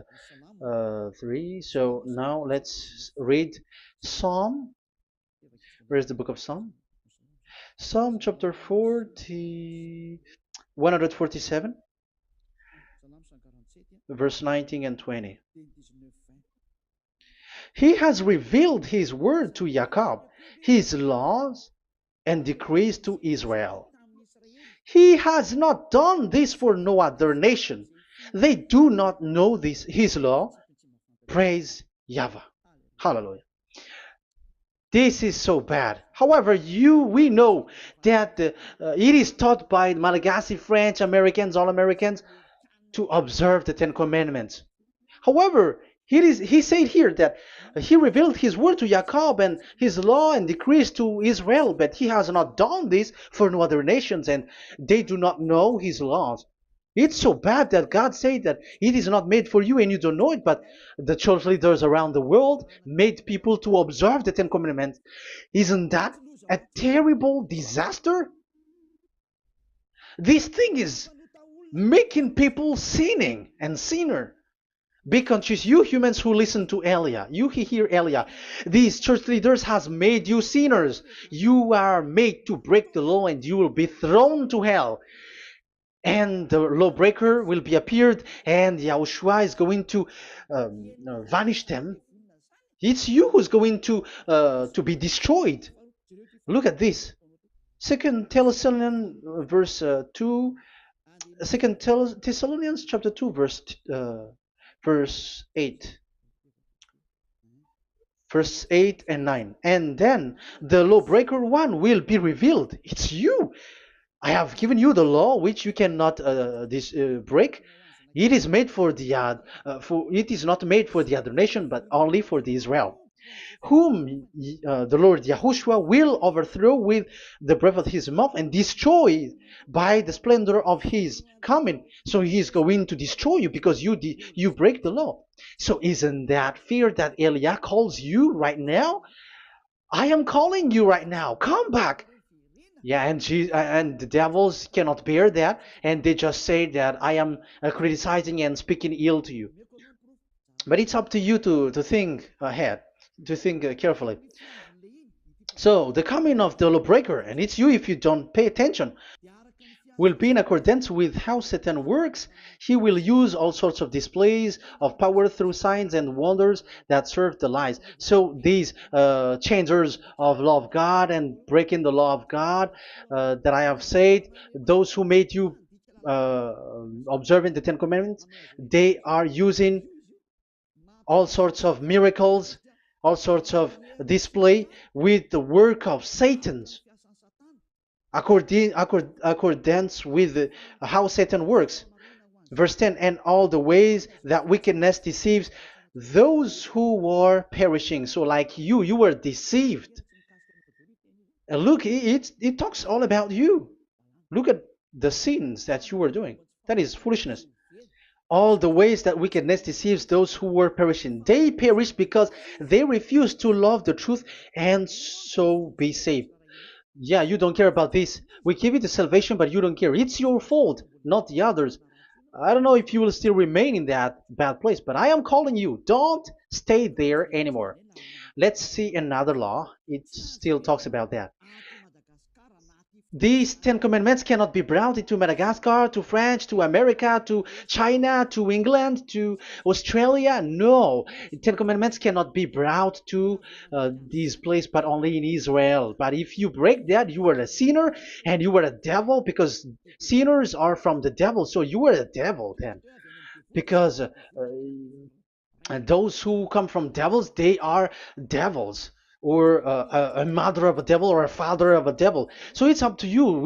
3. So now let's read Psalm. Where's the book of Psalm? Psalm chapter 147, verse 19 and 20. He has revealed his word to Jacob, his laws and decrees to Israel. He has not done this for no other nation. They do not know this, his law. Praise YAHVAH. Hallelujah. This is so bad. However, we know that it is taught by Malagasy, French, Americans, all Americans, to observe the Ten Commandments. However, he said here that he revealed his word to Jacob and his law and decrees to Israel, but he has not done this for no other nations, and they do not know his laws. It's so bad that God said that it is not made for you and you don't know it, but the church leaders around the world made people to observe the Ten Commandments. Isn't that a terrible disaster? This thing is making people sinning and sinner. Be conscious, you humans who listen to Elia, you hear Elia. These church leaders has made you sinners. You are made to break the law and you will be thrown to hell. And the lawbreaker will be appeared, and Yahushua is going to vanish them. It's you who's going to be destroyed. Look at this. Second Thessalonians verse 2. Second Thessalonians chapter 2 verse 8. Verse 8 and 9. And then the lawbreaker one will be revealed. It's you. I have given you the law which you cannot break. It is made for the it is not made for the other nation, but only for the Israel, whom the Lord Yahushua will overthrow with the breath of his mouth and destroy by the splendor of his coming. So he is going to destroy you because you break the law. So isn't that fear that Elia calls you right now? I am calling you right now. Come back. Yeah, and the devils cannot bear that, and they just say that I am criticizing and speaking ill to you. But it's up to you to think ahead, to think carefully. So the coming of the lawbreaker, and it's you if you don't pay attention, will be in accordance with how Satan works. He will use all sorts of displays of power through signs and wonders that serve the lies. So these changers of law of God and breaking the law of God that I have said, those who made you observing the Ten Commandments, they are using all sorts of miracles, all sorts of display with the work of Satan's accordance with how Satan works. Verse 10, and all the ways that wickedness deceives those who were perishing. So like you were deceived. And look, it talks all about you. Look at the sins that you were doing. That is foolishness. All the ways that wickedness deceives those who were perishing. They perish because they refuse to love the truth and so be saved. Yeah, you don't care about this. We give you the salvation, but you don't care. It's your fault, not the others. I don't know if you will still remain in that bad place, but I am calling you. Don't stay there anymore. Let's see another law. It still talks about that. These Ten Commandments cannot be brought into Madagascar, to France, to America, to China, to England, to Australia. No, Ten Commandments cannot be brought to these places, but only in Israel. But if you break that, you are a sinner and you are a devil, because sinners are from the devil. So you are a devil then, because and those who come from devils, they are devils, or a mother of a devil, or a father of a devil. So it's up to you.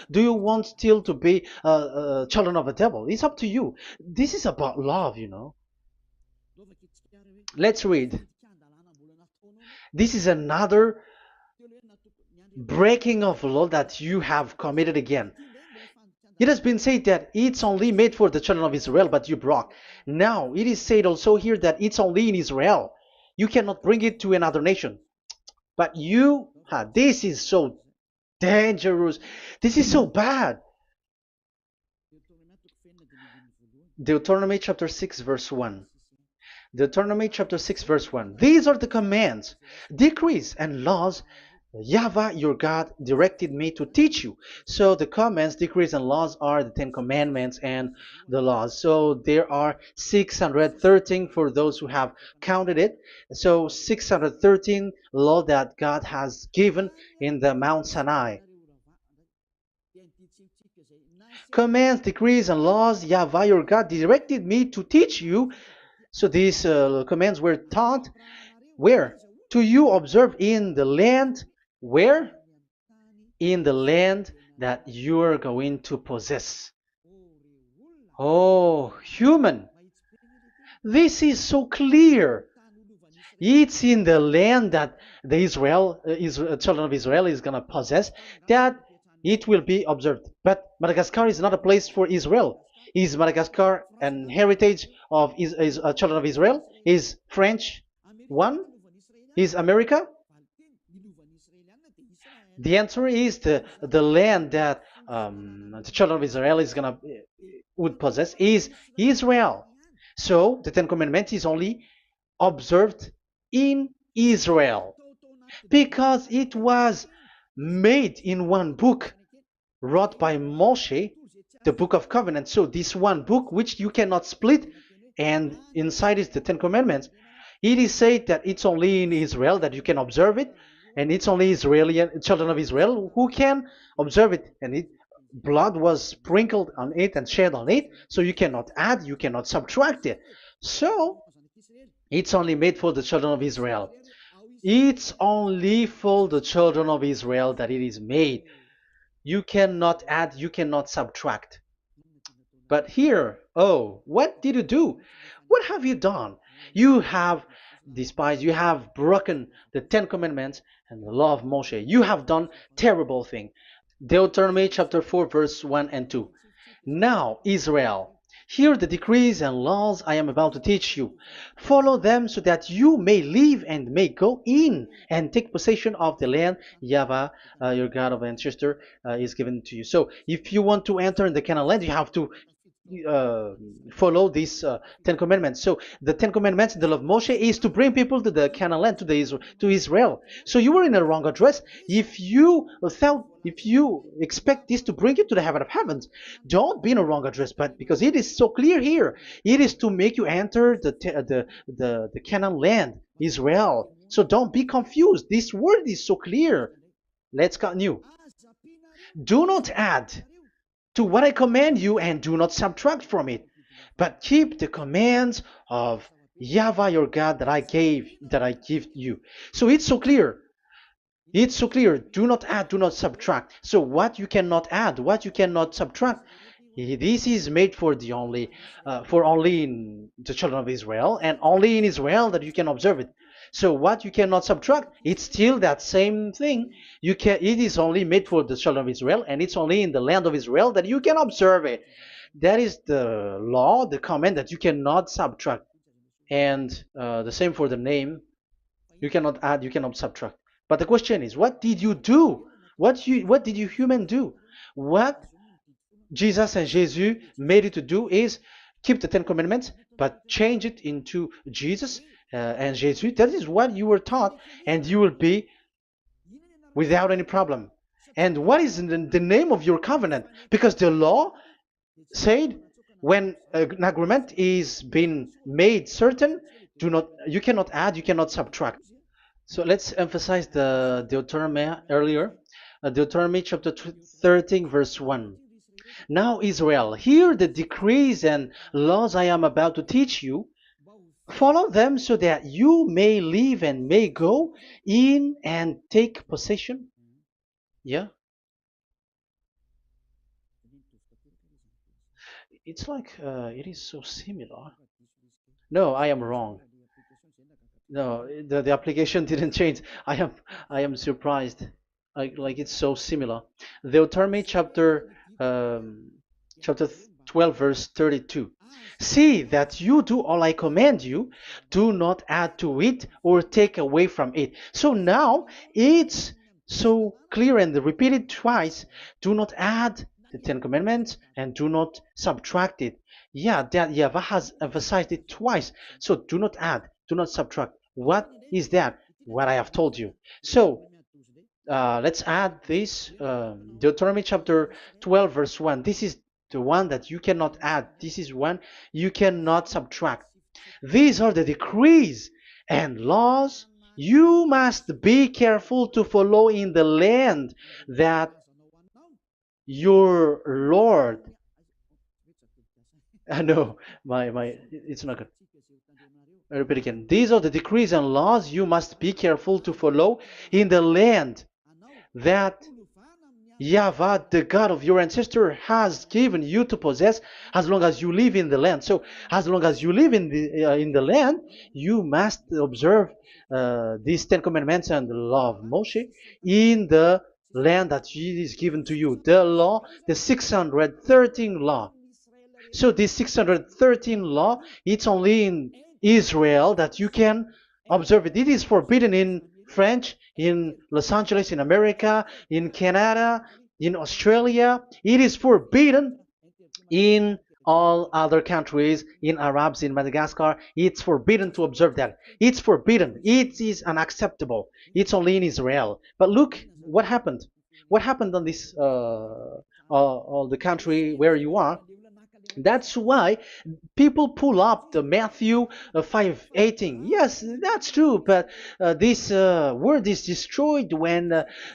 Do you want still to be children of a devil? It's up to you. This is about love, you know. Let's read. This is another breaking of law that you have committed again. It has been said that it's only made for the children of Israel, but you broke. Now, it is said also here that it's only in Israel. You cannot bring it to another nation. But this is so dangerous. This is so bad. Deuteronomy chapter 6, verse 1. Deuteronomy chapter 6, verse 1. These are the commands, decrees, and laws YAHVAH, your God, directed me to teach you. So the commands, decrees, and laws are the Ten Commandments and the laws. So there are 613 for those who have counted it. So 613 law that God has given in the Mount Sinai. Commands, decrees, and laws, YAHVAH, your God, directed me to teach you. So these commands were taught where? To you observe in the land. Where? In the land that you are going to possess. Oh, human. This is so clear. It's in the land that the children of Israel is going to possess, that it will be observed. But Madagascar is not a place for Israel. Is Madagascar an heritage of children of Israel? Is French one? Is America? The answer is the land that the children of Israel would possess is Israel. So the Ten Commandments is only observed in Israel, because it was made in one book wrote by Moshe, the Book of Covenant. So this one book, which you cannot split, and inside is the Ten Commandments. It is said that it's only in Israel that you can observe it, and it's only Israeli children of Israel who can observe it. And blood was sprinkled on it and shed on it, so you cannot add, you cannot subtract it. So it's only made for the children of Israel. It's only for the children of Israel that it is made. You cannot add, you cannot subtract. But here, oh, what did you do? What have you done? You have despised, you have broken the Ten Commandments and the law of Moshe. You have done terrible thing. Deuteronomy chapter 4, verse 1 and 2. Now, Israel, hear the decrees and laws I am about to teach you. Follow them so that you may live and may go in and take possession of the land YAHVAH, your God of ancestor, is given to you. So if you want to enter in the Canaan land, you have to follow these Ten Commandments. So the Ten Commandments, the law of Moshe, is to bring people to the Canaan land, to Israel. So you were in the wrong address. If you expect this to bring you to the heaven of heavens, don't be in a wrong address. But because it is so clear here, it is to make you enter the Canaan land, Israel. So don't be confused. This word is so clear. Let's continue. Do not add. to what I command you, and do not subtract from it, but keep the commands of Yahweh your God that I give you. So it's so clear. It's so clear. Do not add, do not subtract. So what you cannot add, what you cannot subtract, this is made for only in the children of Israel, and only in Israel that you can observe it. So what you cannot subtract, it's still that same thing. It is only made for the children of Israel, and it's only in the land of Israel that you can observe it. That is the law, the command that you cannot subtract. And the same for the name. You cannot add, you cannot subtract. But the question is, what did you do? What did you human do? What Jesus and Jesus made you to do is keep the Ten Commandments, but change it into Jesus and Jesus. That is what you were taught, and you will be without any problem. And what is the name of your covenant? Because the law said when an agreement is being made certain, you cannot add, you cannot subtract. So let's emphasize the Deuteronomy earlier. Deuteronomy chapter 13, verse 1. Now, Israel, hear the decrees and laws I am about to teach you. Follow them so that you may live and may go in and take possession. Yeah, it's like it is so similar. No, I am wrong. No, the application didn't change. I am surprised. Like it's so similar. Deuteronomy chapter 12 verse 32. See that you do all I command you, do not add to it or take away from it. So now it's so clear and repeated twice. Do not add the Ten Commandments and do not subtract it. Yeah, that Yahweh has emphasized it twice. So do not add, do not subtract. What is that? What I have told you. So let's add this Deuteronomy chapter 12 verse 1. This is the one that you cannot add. This is one you cannot subtract. These are the decrees and laws you must be careful to follow in the land that your Lord. No, it's not good. I repeat again. These are the decrees and laws you must be careful to follow in the land that Yahweh, the God of your ancestor, has given you to possess as long as you live in the land. So, as long as you live in the land, you must observe these Ten Commandments and the law of Moshe in the land that is given to you. The law, the 613 law. So this 613 law, it's only in Israel that you can observe it. It is forbidden in French, in Los Angeles, in America, in Canada, in Australia. It is forbidden in all other countries, in Arabs, in Madagascar. It's forbidden to observe that. It's forbidden. It is unacceptable. It's only in Israel. But look what happened. What happened on this, all the country where you are? That's why people pull up the Matthew 5:18. Yes, that's true, but this word is destroyed when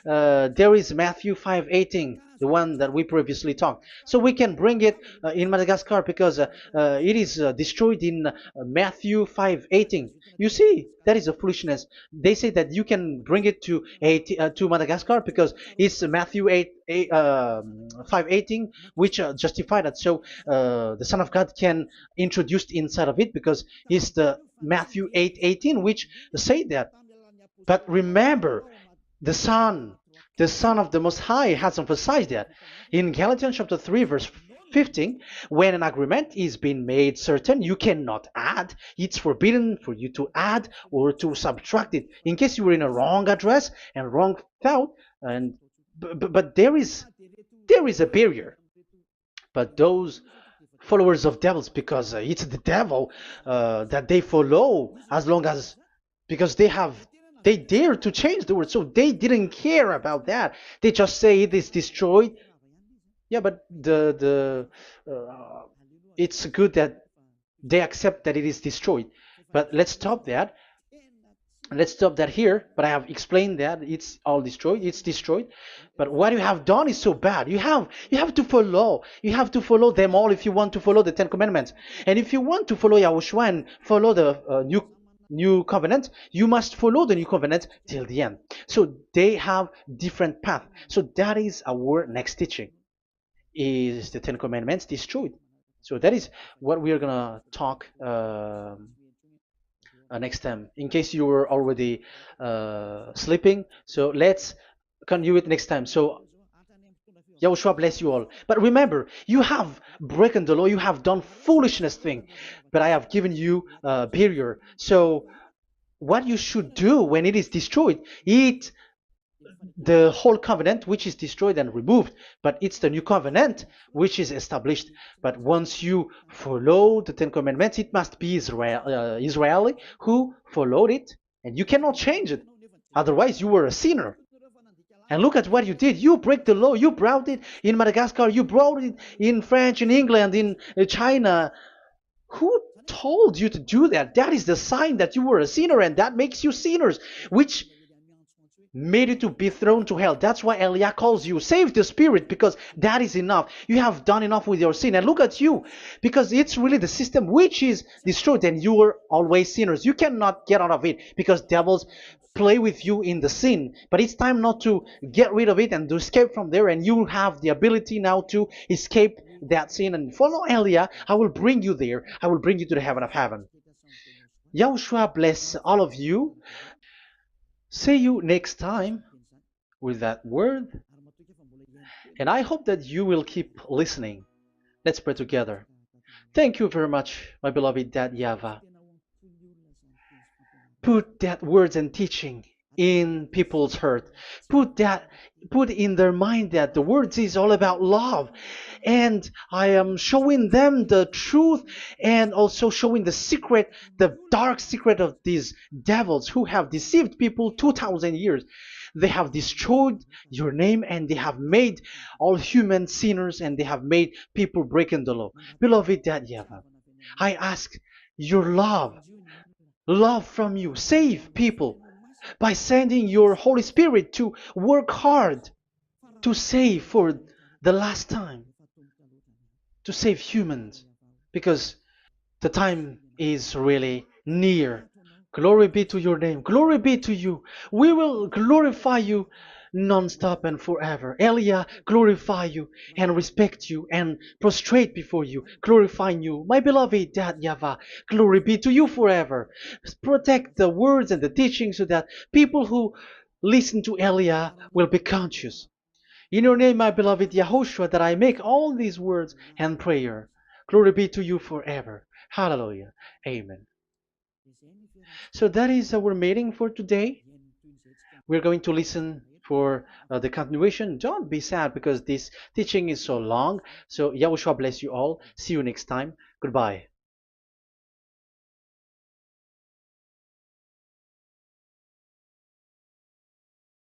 there is Matthew 5:18, the one that we previously talked. So we can bring it in Madagascar because it is destroyed in Matthew 5:18. You see, that is a foolishness. They say that you can bring it to Madagascar because it's Matthew 5:18, which justify that. So the Son of God can introduce inside of it because it's the Matthew 8:18 which say that. But remember, the Son of the Most High has emphasized that in Galatians chapter 3 verse 15, when an agreement is being made certain, you cannot add. It's forbidden for you to add or to subtract it. In case you were in a wrong address and wrong thought, but there is a barrier. But those followers of devils, because it's the devil that they follow, as long as because they dare to change the word, so they didn't care about that. They just say it is destroyed. Yeah, but it's good that they accept that it is destroyed. But let's stop that. Let's stop that here, but I have explained that it's all destroyed, it's destroyed. But what you have done is so bad. You have to follow, you have to follow them all if you want to follow the Ten Commandments. And if you want to follow Yahushua and follow the new covenant, you must follow the new covenant till the end. So they have different path. So that is our next teaching, is the Ten Commandments destroyed. So that is what we are gonna talk next time, in case you were already sleeping. So let's continue it next time. So Yahushua bless you all. But remember, you have broken the law, you have done foolishness thing, but I have given you a barrier. So what you should do when it is destroyed, it the whole covenant which is destroyed and removed, but it's the new covenant which is established. But once you follow the Ten Commandments, it must be Israeli who followed it, and you cannot change it. Otherwise, you were a sinner. And look at what you did. You break the law. You brought it in Madagascar. You brought it in France, in England, in China. Who told you to do that? That is the sign that you were a sinner, and that makes you sinners, which made you to be thrown to hell. That's why Elia calls you, save the spirit, because that is enough. You have done enough with your sin. And look at you, because it's really the system which is destroyed, and you were always sinners. You cannot get out of it because devils play with you in the sin. But it's time not to get rid of it and to escape from there, and you have the ability now to escape that sin and follow Elia. I will bring you there. I will bring you to the heaven of heaven. Yahushua bless all of you. See you next time with that word. And I hope that you will keep listening. Let's pray together. Thank you very much, my beloved Dad Yahvah. Put that words and teaching in people's heart. Put in their mind that the words is all about love. And I am showing them the truth, and also showing the secret, the dark secret of these devils who have deceived people 2,000 years. They have destroyed your name, and they have made all human sinners, and they have made people breaking the law. Beloved Dad Yahvah, I ask your love from you. Save people by sending your Holy Spirit to work hard to save for the last time, to save humans, because the time is really near. Glory be to your name. Glory be to you. We will glorify you non-stop and forever. Elia, glorify you and respect you and prostrate before you, glorifying you. My beloved Dad Yahvah, glory be to you forever. Protect the words and the teaching so that people who listen to Elia will be conscious. In your name, my beloved YAHOSHUAH, that I make all these words and prayer. Glory be to you forever. Hallelujah. Amen. So that is our meeting for today. We're going to listen for the continuation. Don't be sad because this teaching is so long. So Yahushua bless you all. See you next time. Goodbye.